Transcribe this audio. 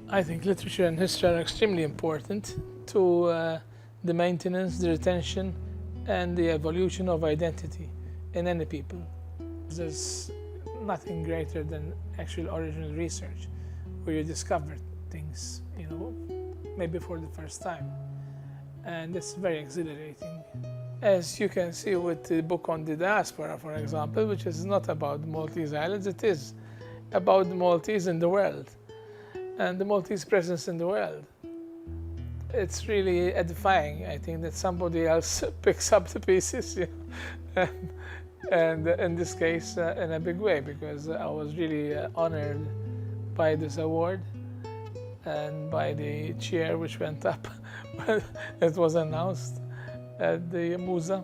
I think literature and history are extremely important to the maintenance, the retention, and the evolution of identity in any people. There's nothing greater than actual original research, where you discover things, maybe for the first time. And it's very exhilarating. As you can see with the book on the diaspora, for example, which is not about the Maltese Islands, it is about the Maltese in the world and the Maltese presence in the world. It's really edifying, I think, that somebody else picks up the pieces, and in this case, in a big way, because I was really honored by this award and by the chair which went up when it was announced at the Musa.